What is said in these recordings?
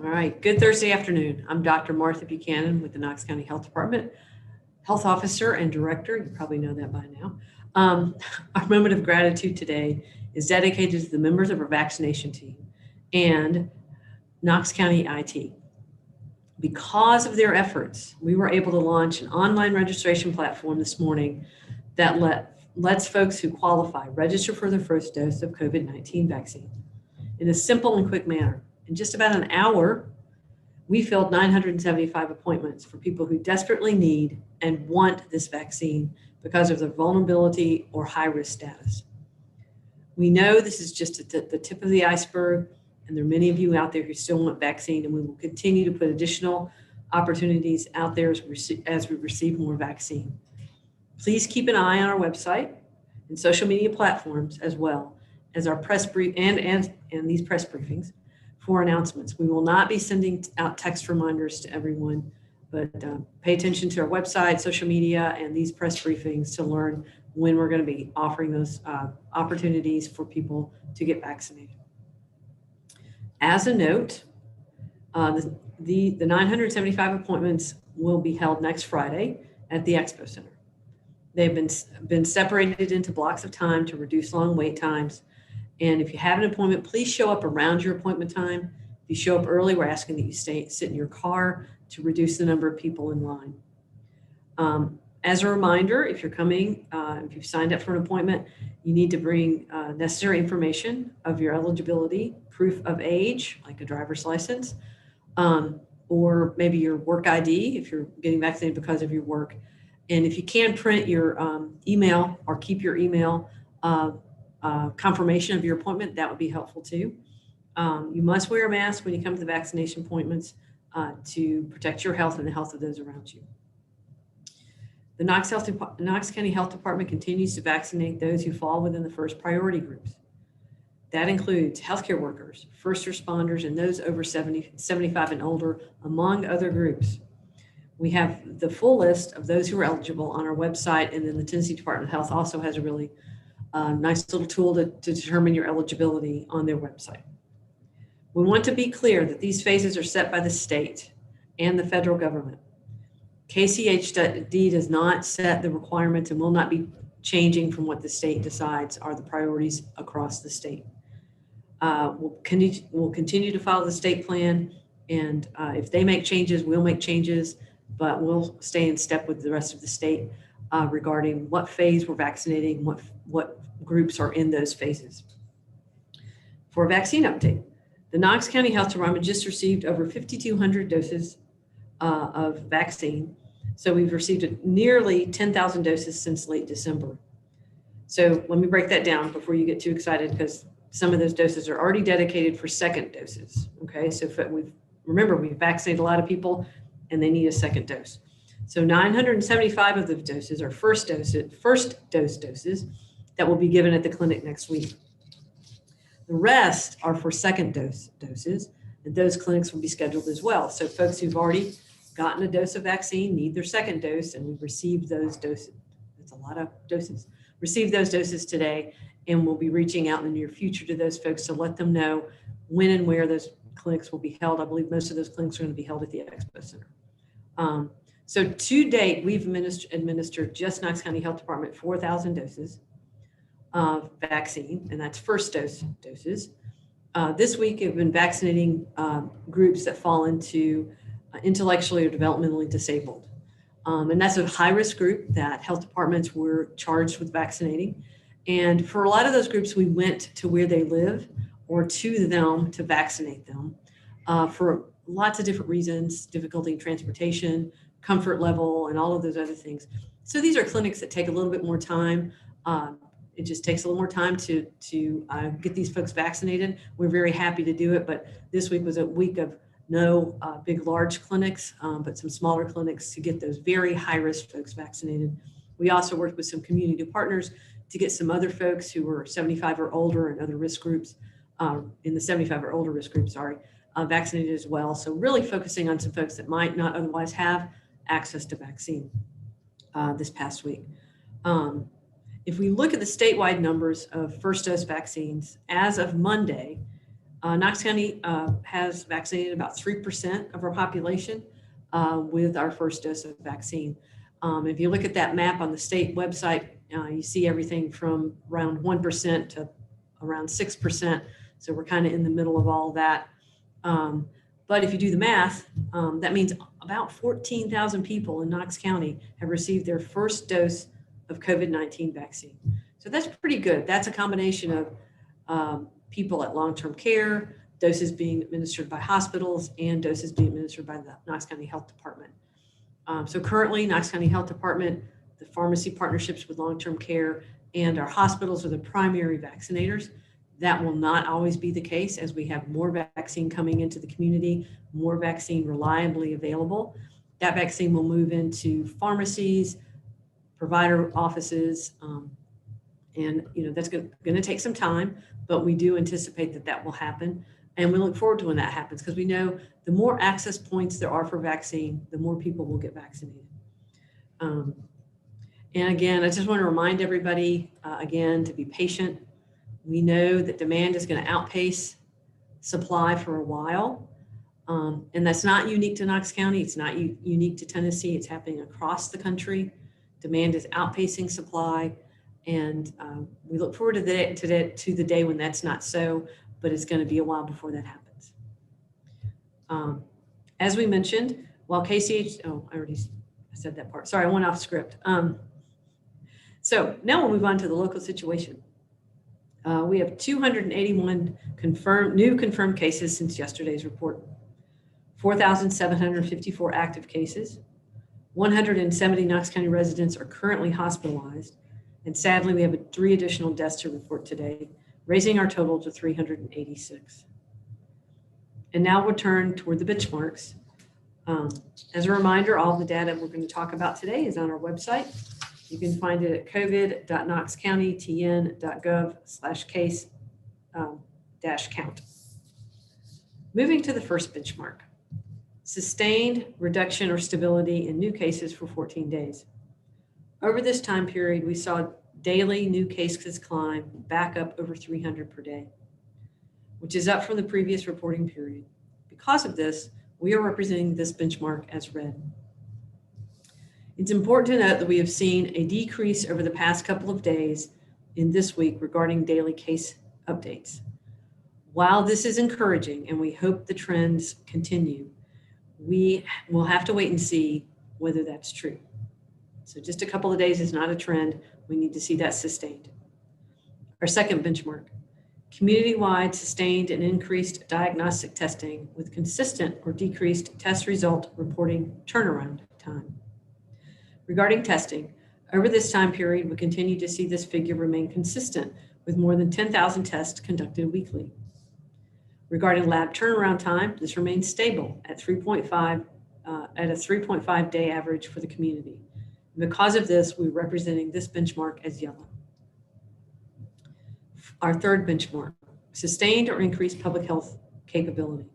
All right, good Thursday afternoon. I'm Dr. Martha Buchanan with the Knox County Health Department, Health Officer and Director. You probably know that by now. Our moment of gratitude today is dedicated to the members of our vaccination team and Knox County IT. Because of their efforts, we were able to launch an online registration platform this morning that lets folks who qualify register for their first dose of COVID-19 vaccine in a simple and quick manner. In just about an hour, we filled 975 appointments for people who desperately need and want this vaccine because of their vulnerability or high-risk status. We know this is just the tip of the iceberg, and there are many of you out there who still want vaccine, and we will continue to put additional opportunities out there as we receive more vaccine. Please keep an eye on our website and social media platforms, as well as our press brief and these press briefings for announcements. We will not be sending out text reminders to everyone, but pay attention to our website, social media, and these press briefings to learn when we're going to be offering those opportunities for people to get vaccinated. As a note, the 975 appointments will be held next Friday at the Expo Center. They've been separated into blocks of time to reduce long wait times. And if you have an appointment, please show up around your appointment time. If you show up early, we're asking that you sit in your car to reduce the number of people in line. As a reminder, if you're coming, if you've signed up for an appointment, you need to bring necessary information of your eligibility, proof of age, like a driver's license, or maybe your work ID if you're getting vaccinated because of your work. And if you can print your email or keep your email confirmation of your appointment, that would be helpful too. You must wear a mask when you come to the vaccination appointments to protect your health and the health of those around you. The Knox County Health Department continues to vaccinate those who fall within the first priority groups. That includes healthcare workers, first responders, and those over 75 and older, among other groups. We have the full list of those who are eligible on our website, and then the Tennessee Department of Health also has a really nice little tool to determine your eligibility on their website. We want to be clear that these phases are set by the state and the federal government. Kchd does not set the requirements and will not be changing from what the state decides are the priorities across the state. We'll continue to follow the state plan, and if they make changes, we'll make changes, but we'll stay in step with the rest of the state regarding what phase we're vaccinating, what groups are in those phases. For a vaccine update, the Knox County Health Department just received over 5,200 doses of vaccine. So we've received nearly 10,000 doses since late December. So let me break that down before you get too excited, because some of those doses are already dedicated for second doses. Okay, so we've vaccinated a lot of people and they need a second dose. So 975 of those doses are first dose doses that will be given at the clinic next week. The rest are for second doses, and those clinics will be scheduled as well. So folks who've already gotten a dose of vaccine need their second dose, and we've received those doses. That's a lot of doses. Received those doses today, and we'll be reaching out in the near future to those folks to let them know when and where those clinics will be held. I believe most of those clinics are going to be held at the Expo Center. So to date, we've administered just Knox County Health Department 4,000 doses of vaccine, and that's first doses. This week, we've been vaccinating groups that fall into intellectually or developmentally disabled. And that's a high-risk group that health departments were charged with vaccinating. And for a lot of those groups, we went to where they live or to them to vaccinate them for lots of different reasons: difficulty in transportation, comfort level, and all of those other things. So these are clinics that take a little bit more time. It just takes a little more time to get these folks vaccinated. We're very happy to do it, but this week was a week of no big, large clinics, but some smaller clinics to get those very high-risk folks vaccinated. We also worked with some community partners to get some other folks who were 75 or older and other risk groups, in the 75 or older risk group, vaccinated as well. So really focusing on some folks that might not otherwise have access to vaccine this past week. If we look at the statewide numbers of first dose vaccines, as of Monday, Knox County has vaccinated about 3% of our population with our first dose of vaccine. If you look at that map on the state website, you see everything from around 1% to around 6%. So we're kind of in the middle of all that. But if you do the math, that means about 14,000 people in Knox County have received their first dose of COVID-19 vaccine. So that's pretty good. That's a combination of people at long-term care, doses being administered by hospitals, and doses being administered by the Knox County Health Department. So currently, Knox County Health Department, the pharmacy partnerships with long-term care, and our hospitals are the primary vaccinators. That will not always be the case as we have more vaccine coming into the community, more vaccine reliably available. That vaccine will move into pharmacies, provider offices, and that's going to take some time, but we do anticipate that that will happen. And we look forward to when that happens because we know the more access points there are for vaccine, the more people will get vaccinated. And again, I just want to remind everybody, again, to be patient. We know that demand is going to outpace supply for a while. And that's not unique to Knox County. It's not unique to Tennessee. It's happening across the country. Demand is outpacing supply. And we look forward to the day when that's not so, but it's going to be a while before that happens. As we mentioned, while Kchd, I said that part. Sorry, I went off script. So now we'll move on to the local situation. We have 281 new confirmed cases since yesterday's report, 4,754 active cases, 170 Knox County residents are currently hospitalized, and sadly, we have 3 additional deaths to report today, raising our total to 386. And now we'll turn toward the benchmarks. As a reminder, all of the data we're going to talk about today is on our website. You can find it at covid.knoxcountytn.gov/case-count. Moving to the first benchmark, sustained reduction or stability in new cases for 14 days. Over this time period, we saw daily new cases climb back up over 300 per day, which is up from the previous reporting period. Because of this, we are representing this benchmark as red. It's important to note that we have seen a decrease over the past couple of days in this week regarding daily case updates. While this is encouraging and we hope the trends continue, we will have to wait and see whether that's true. So just a couple of days is not a trend. We need to see that sustained. Our second benchmark, community-wide sustained and increased diagnostic testing with consistent or decreased test result reporting turnaround time. Regarding testing, over this time period, we continue to see this figure remain consistent with more than 10,000 tests conducted weekly. Regarding lab turnaround time, this remains stable at 3.5 at a 3.5 day average for the community. Because of this, we're representing this benchmark as yellow. Our third benchmark, sustained or increased public health capability.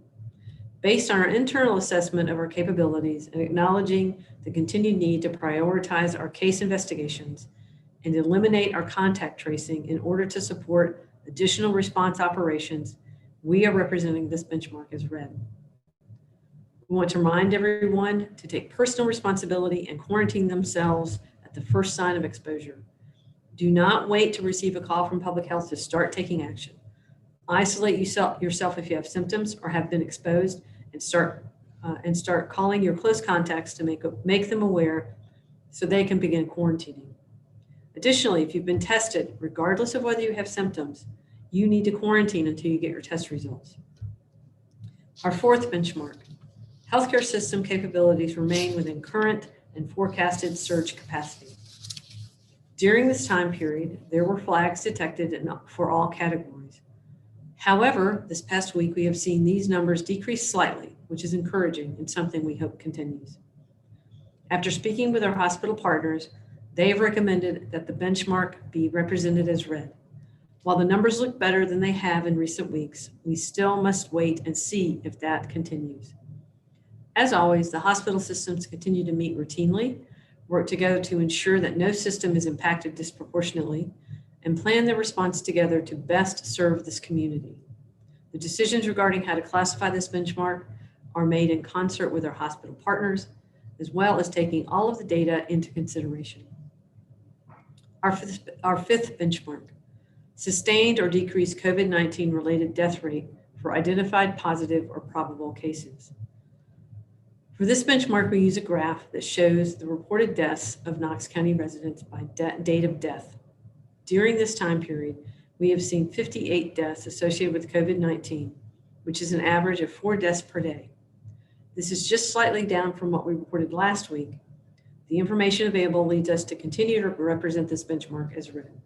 Based on our internal assessment of our capabilities and acknowledging the continued need to prioritize our case investigations and eliminate our contact tracing in order to support additional response operations, we are representing this benchmark as red. We want to remind everyone to take personal responsibility and quarantine themselves at the first sign of exposure. Do not wait to receive a call from public health to start taking action. Isolate yourself if you have symptoms or have been exposed, and start calling your close contacts to make them aware so they can begin quarantining. Additionally, if you've been tested, regardless of whether you have symptoms, you need to quarantine until you get your test results. Our fourth benchmark, healthcare system capabilities remain within current and forecasted surge capacity. During this time period, there were flags detected for all categories. However, this past week, we have seen these numbers decrease slightly, which is encouraging and something we hope continues. After speaking with our hospital partners, they have recommended that the benchmark be represented as red. While the numbers look better than they have in recent weeks, we still must wait and see if that continues. As always, the hospital systems continue to meet routinely, work together to ensure that no system is impacted disproportionately, and plan their response together to best serve this community. The decisions regarding how to classify this benchmark are made in concert with our hospital partners, as well as taking all of the data into consideration. Our fifth benchmark, sustained or decreased COVID-19 related death rate for identified positive or probable cases. For this benchmark, we use a graph that shows the reported deaths of Knox County residents by date of death. During this time period, we have seen 58 deaths associated with COVID-19, which is an average of 4 deaths per day. This is just slightly down from what we reported last week. The information available leads us to continue to represent this benchmark as written.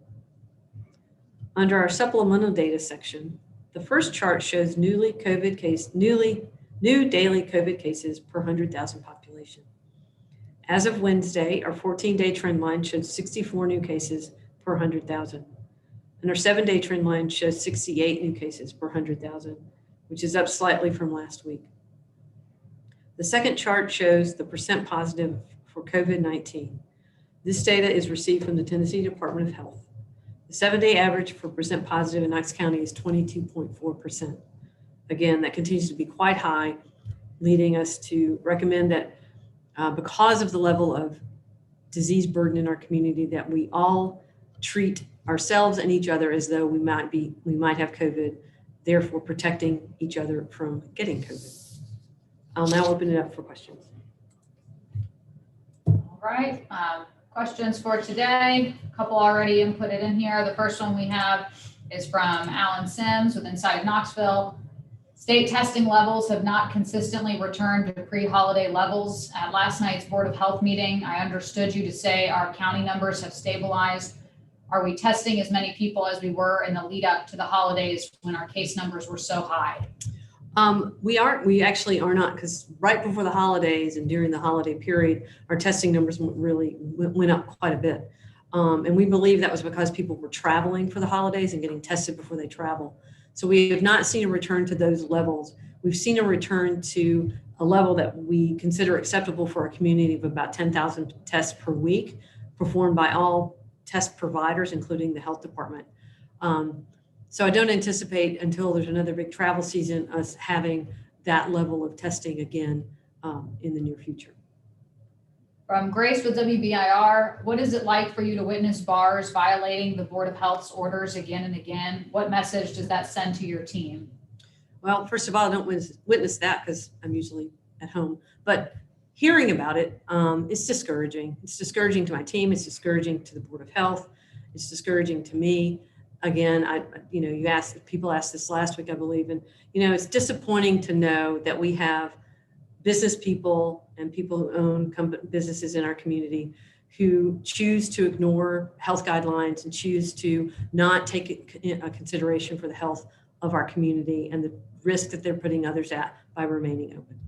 Under our supplemental data section, the first chart shows new daily COVID cases per 100,000 population. As of Wednesday, our 14-day trend line showed 64 new cases per 100,000. And our 7-day trend line shows 68 new cases per 100,000, which is up slightly from last week. The second chart shows the percent positive for COVID-19. This data is received from the Tennessee Department of Health. The 7-day average for percent positive in Knox County is 22.4%. Again, that continues to be quite high, leading us to recommend that because of the level of disease burden in our community, that we all treat ourselves and each other as though we might have COVID, therefore protecting each other from getting COVID. I'll now open it up for questions. All right, questions for today. A couple already inputted in here. The first one we have is from Alan Sims with Inside Knoxville. State testing levels have not consistently returned to pre-holiday levels. At last night's Board of Health meeting, I understood you to say our county numbers have stabilized. Are we testing as many people as we were in the lead up to the holidays when our case numbers were so high? We actually are not, because right before the holidays and during the holiday period, our testing numbers really went up quite a bit. And we believe that was because people were traveling for the holidays and getting tested before they travel. So we have not seen a return to those levels. We've seen a return to a level that we consider acceptable for our community of about 10,000 tests per week performed by all test providers, including the health department. So I don't anticipate until there's another big travel season us having that level of testing again in the near future. From Grace with WBIR, what is it like for you to witness bars violating the Board of Health's orders again and again? What message does that send to your team? Well, first of all, I don't witness that because I'm usually at home, but hearing about it, it's discouraging. It's discouraging to my team. It's discouraging to the Board of Health. It's discouraging to me. Again, people asked this last week, I believe, and it's disappointing to know that we have business people and people who own businesses in our community who choose to ignore health guidelines and choose to not take a consideration for the health of our community and the risk that they're putting others at by remaining open.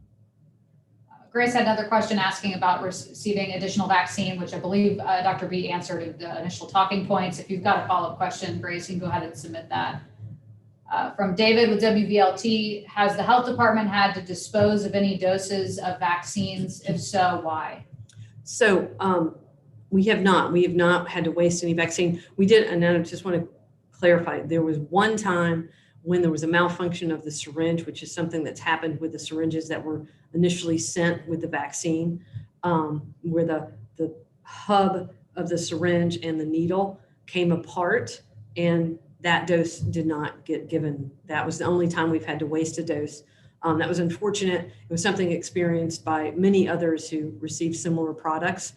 Grace had another question asking about receiving additional vaccine, which I believe Dr. B answered in the initial talking points. If you've got a follow-up question, Grace, you can go ahead and submit that. From David with WVLT, has the health department had to dispose of any doses of vaccines? If so, why? So we have not had to waste any vaccine. We did, and I just want to clarify, there was one time when there was a malfunction of the syringe, which is something that's happened with the syringes that were initially sent with the vaccine, where the hub of the syringe and the needle came apart, and that dose did not get given. That was the only time we've had to waste a dose. That was unfortunate. It was something experienced by many others who received similar products.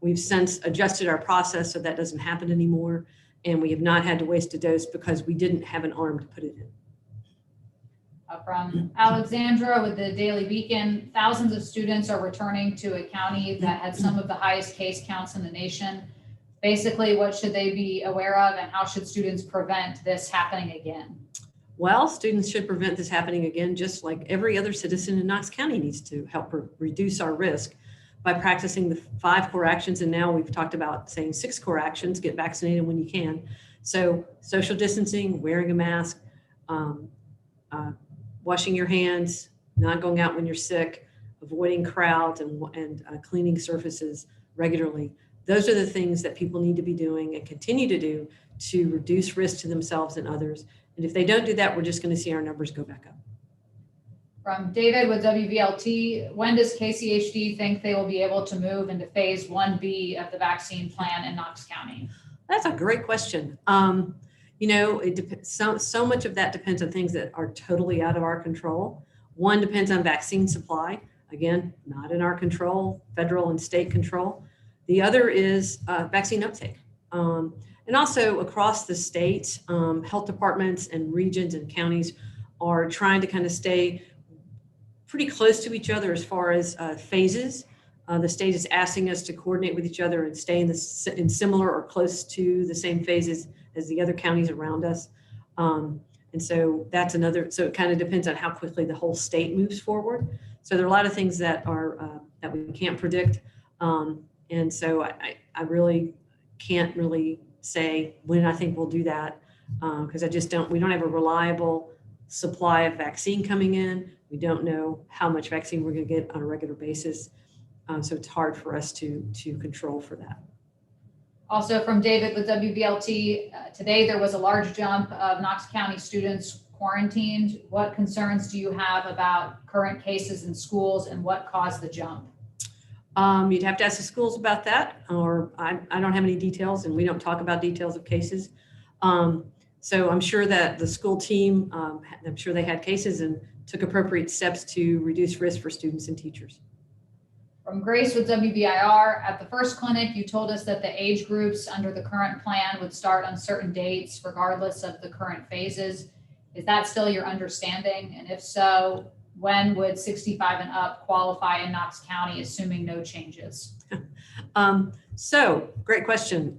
We've since adjusted our process so that doesn't happen anymore. And we have not had to waste a dose because we didn't have an arm to put it in. From Alexandra with the Daily Beacon, thousands of students are returning to a county that had some of the highest case counts in the nation. Basically, what should they be aware of and how should students prevent this happening again? Well, students should prevent this happening again, just like every other citizen in Knox County needs to help reduce our risk by practicing the 5 core actions. And now we've talked about saying 6 core actions: get vaccinated when you can. So social distancing, wearing a mask, washing your hands, not going out when you're sick, avoiding crowds and cleaning surfaces regularly. Those are the things that people need to be doing and continue to do to reduce risk to themselves and others And if they don't do that, we're just going to see our numbers go back up. From David with WVLT, when does KCHD think they will be able to move into phase 1B of the vaccine plan in Knox County? That's a great question. You know, it depends. So much of that depends on things that are totally out of our control. One depends on vaccine supply. Again, not in our control, federal and state control. The other is vaccine uptake. And also across the state, health departments and regions and counties are trying to kind of stay pretty close to each other as far as phases. The state is asking us to coordinate with each other and stay in similar or close to the same phases as the other counties around us. And so that's another, so it kind of depends on how quickly the whole state moves forward. So there are a lot of things that are that we can't predict. And so I really can't really say when I think we'll do that, because we don't have a reliable supply of vaccine coming in. We don't know how much vaccine we're going to get on a regular basis. So it's hard for us to control for that. Also from David with WVLT, today there was a large jump of Knox County students quarantined. What concerns do you have about current cases in schools and what caused the jump? You'd have to ask the schools about that, or I don't have any details, and we don't talk about details of cases. So I'm sure that the school team, I'm sure they had cases and took appropriate steps to reduce risk for students and teachers. From Grace with WBIR, at the first clinic, you told us that the age groups under the current plan would start on certain dates regardless of the current phases. Is that still your understanding? And if so, when would 65 and up qualify in Knox County, assuming no changes? So great question.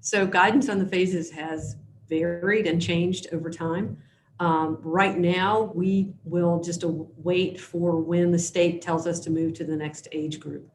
So guidance on the phases has varied and changed over time. Right now, we will just wait for when the state tells us to move to the next age group.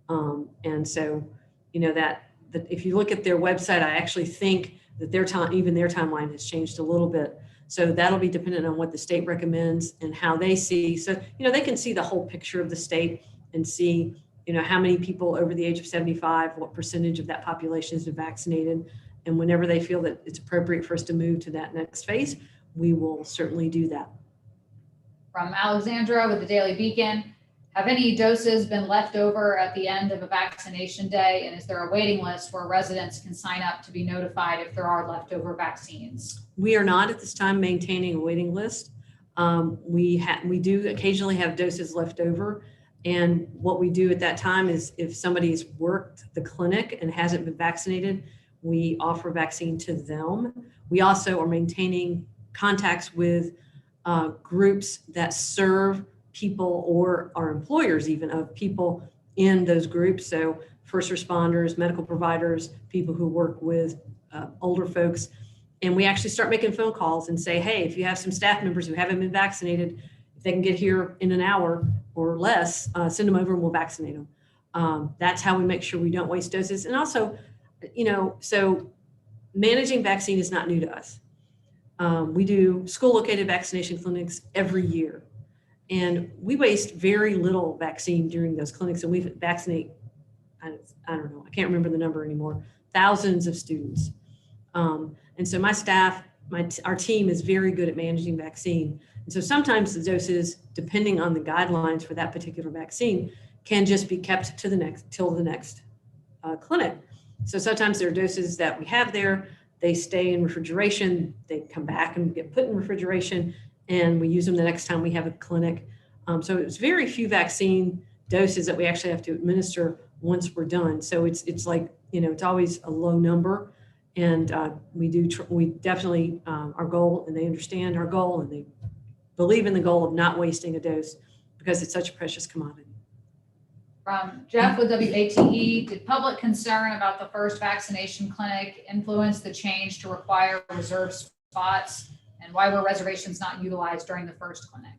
And so, you know, that if you look at their website, I actually think that even their timeline has changed a little bit. So that'll be dependent on what the state recommends and how they see. So, you know, they can see the whole picture of the state and see, you know, how many people over the age of 75, what percentage of that population has been vaccinated. And whenever they feel that it's appropriate for us to move to that next phase, we will certainly do that. From Alexandra with the Daily Beacon, have any doses been left over at the end of a vaccination day? And is there a waiting list where residents can sign up to be notified if there are leftover vaccines? We are not at this time maintaining a waiting list. We do occasionally have doses left over. And what we do at that time is if somebody's worked the clinic and hasn't been vaccinated, we offer vaccine to them. We also are maintaining contacts with groups that serve people or are employers even of people in those groups. So first responders, medical providers, people who work with older folks. And we actually start making phone calls and say, hey, if you have some staff members who haven't been vaccinated, if they can get here in an hour or less, send them over and we'll vaccinate them. That's how we make sure we don't waste doses. And also, you know, so managing vaccine is not new to us. We do school-located vaccination clinics every year, and we waste very little vaccine during those clinics, and we vaccinate, I don't know, I can't remember the number anymore, thousands of students. And so my staff, our team is very good at managing vaccine. And so sometimes the doses, depending on the guidelines for that particular vaccine, can just be kept to till the next clinic. So sometimes there are doses that we have there, they stay in refrigeration, they come back and get put in refrigeration, and we use them the next time we have a clinic. So it's very few vaccine doses that we actually have to administer once we're done. So it's like, you know, it's always a low number. And we definitely, our goal, and they understand our goal, and they believe in the goal of not wasting a dose because it's such a precious commodity. From Jeff with WATE, did public concern about the first vaccination clinic influence the change to require reserved spots? And why were reservations not utilized during the first clinic?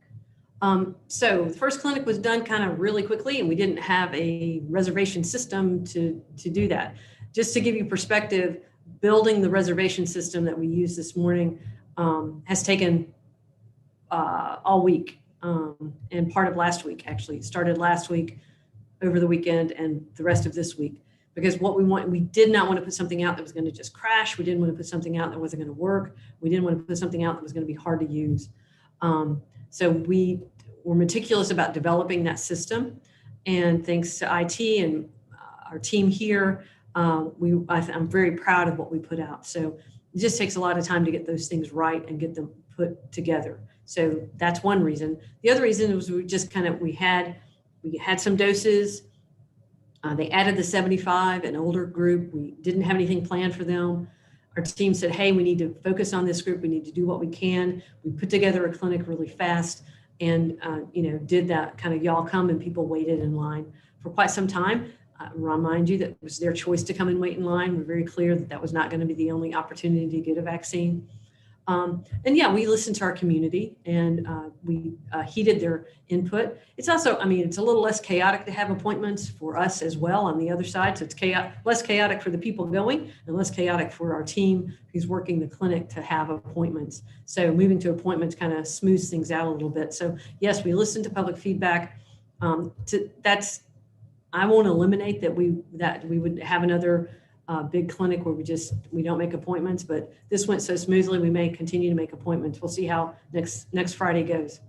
So the first clinic was done kind of really quickly, and we didn't have a reservation system to do that. Just to give you perspective, building the reservation system that we used this morning has taken all week and part of last week, actually. It started last week, over the weekend, and the rest of this week. because we did not want to put something out that was going to just crash. We didn't want to put something out that wasn't going to work. We didn't want to put something out that was going to be hard to use. So we were meticulous about developing that system. And thanks to IT and our team here, I'm very proud of what we put out. So it just takes a lot of time to get those things right and get them put together. So that's one reason. The other reason was we had some doses. They added the 75, an older group. We didn't have anything planned for them. Our team said, hey, we need to focus on this group. We need to do what we can. We put together a clinic really fast and, did that kind of y'all come, and people waited in line for quite some time. Remind you that it was their choice to come and wait in line. We're very clear that that was not going to be the only opportunity to get a vaccine. We listened to our community, and we heeded their input. It's also, it's a little less chaotic to have appointments for us as well on the other side. So it's less chaotic for the people going and less chaotic for our team who's working the clinic to have appointments. So moving to appointments kind of smooths things out a little bit. So yes, we listened to public feedback. I won't eliminate that we would have another big clinic where we don't make appointments, but this went so smoothly, we may continue to make appointments. We'll see how next Friday goes.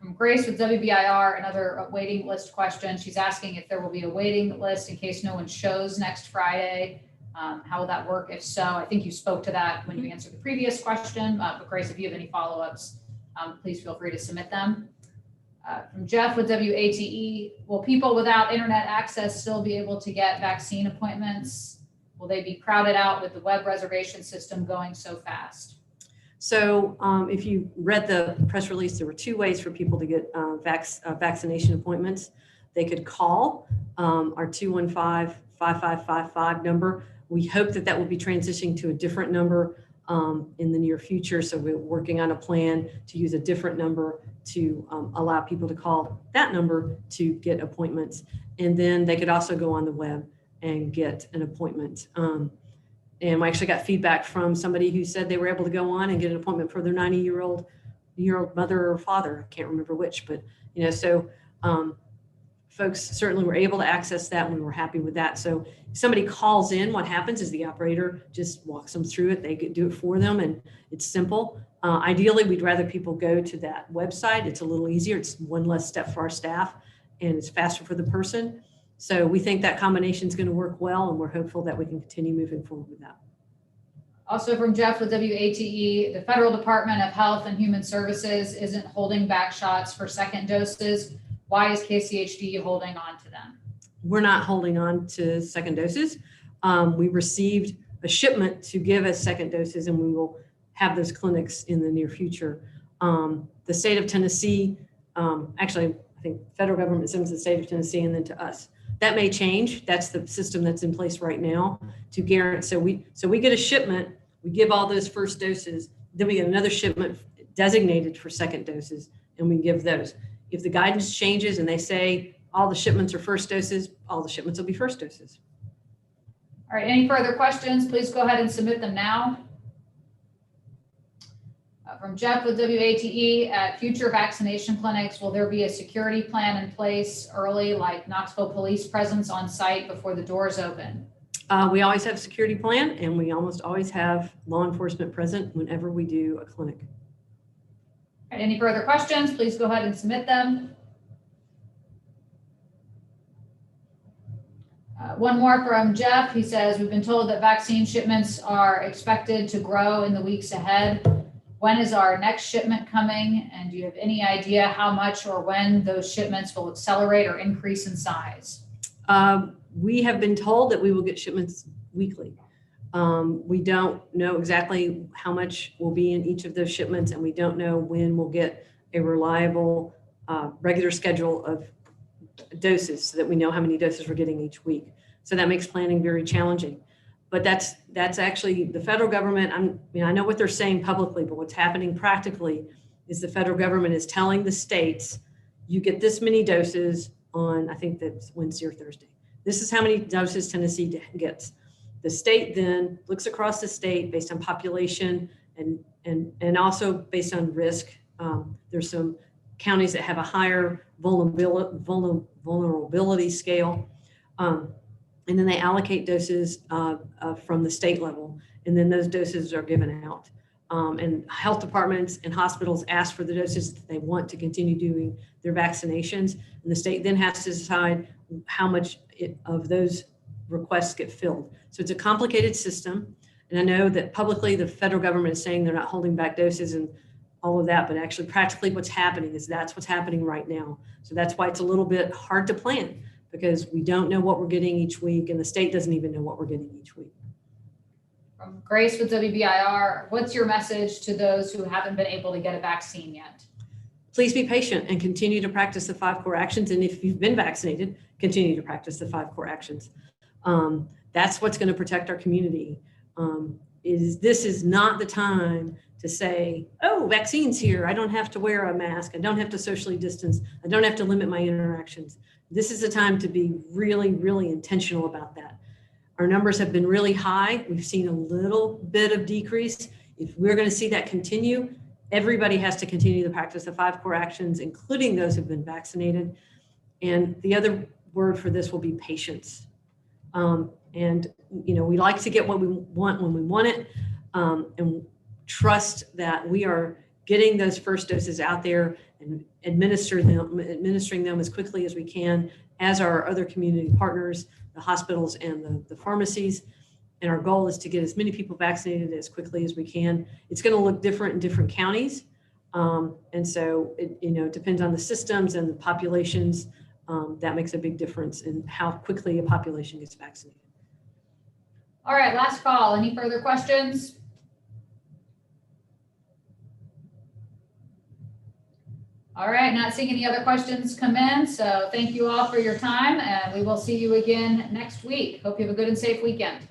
From Grace with WBIR, another waiting list question. She's asking if there will be a waiting list in case no one shows next Friday. How will that work? If so, I think you spoke to that when you answered the previous question, but Grace, if you have any follow-ups, please feel free to submit them. From Jeff with WATE, will people without internet access still be able to get vaccine appointments? Will they be crowded out with the web reservation system going so fast? So if you read the press release, there were two ways for people to get vaccination appointments. They could call our 215-5555 number. We hope that will be transitioning to a different number in the near future. So we're working on a plan to use a different number to allow people to call that number to get appointments. And then they could also go on the web and get an appointment. And we actually got feedback from somebody who said they were able to go on and get an appointment for their 90-year-old mother or father. I can't remember which, but folks certainly were able to access that, and we were happy with that. So if somebody calls in, what happens is the operator just walks them through it. They could do it for them, and it's simple. Ideally, we'd rather people go to that website. It's a little easier. It's one less step for our staff, and it's faster for the person. So we think that combination is going to work well, and we're hopeful that we can continue moving forward with that. Also from Jeff with WATE, the Federal Department of Health and Human Services isn't holding back shots for second doses. Why is KCHD holding on to them? We're not holding on to second doses. We received a shipment to give us second doses, and we will have those clinics in the near future. The state of Tennessee, actually, I think the federal government sends the state of Tennessee and then to us. That may change. That's the system that's in place right now to guarantee. So we get a shipment, we give all those first doses, then we get another shipment designated for second doses, and we give those. If the guidance changes and they say all the shipments are first doses, all the shipments will be first doses. All right, any further questions, please go ahead and submit them now. From Jeff with WATE, at future vaccination clinics, will there be a security plan in place early, like Knoxville police presence on site before the doors open? We always have a security plan, and we almost always have law enforcement present whenever we do a clinic. All right, any further questions, please go ahead and submit them. One more from Jeff. He says, we've been told that vaccine shipments are expected to grow in the weeks ahead. When is our next shipment coming? And do you have any idea how much or when those shipments will accelerate or increase in size? We have been told that we will get shipments weekly. We don't know exactly how much will be in each of those shipments, and we don't know when we'll get a reliable, regular schedule of doses so that we know how many doses we're getting each week. So that makes planning very challenging. But that's actually the federal government. I know what they're saying publicly, but what's happening practically is the federal government is telling the states, you get this many doses on, I think that's Wednesday or Thursday. This is how many doses Tennessee gets. The state then looks across the state based on population and also based on risk. There's some counties that have a higher vulnerability scale. and then they allocate doses from the state level, and then those doses are given out. And health departments and hospitals ask for the doses that they want to continue doing their vaccinations, and the state then has to decide how much of those requests get filled. So it's a complicated system, and I know that publicly the federal government is saying they're not holding back doses and all of that, but actually practically what's happening is that's what's happening right now. So that's why it's a little bit hard to plan, because we don't know what we're getting each week, and the state doesn't even know what we're getting each week. From Grace with WBIR, what's your message to those who haven't been able to get a vaccine yet? Please be patient and continue to practice the 5 core actions. And if you've been vaccinated, continue to practice the 5 core actions. That's what's going to protect our community. This is not the time to say, oh, vaccine's here. I don't have to wear a mask. I don't have to socially distance. I don't have to limit my interactions. This is a time to be really, really intentional about that. Our numbers have been really high. We've seen a little bit of decrease. If we're going to see that continue, everybody has to continue to practice the 5 core actions, including those who've been vaccinated. And the other word for this will be patience. And, we like to get what we want when we want it, and trust that we are getting those first doses out there and administering them as quickly as we can, as our other community partners, the hospitals and the pharmacies. And our goal is to get as many people vaccinated as quickly as we can. It's going to look different in different counties. And so it depends on the systems and the populations. That makes a big difference in how quickly a population gets vaccinated. All right, last call. Any further questions? All right, not seeing any other questions come in. So thank you all for your time, and we will see you again next week. Hope you have a good and safe weekend.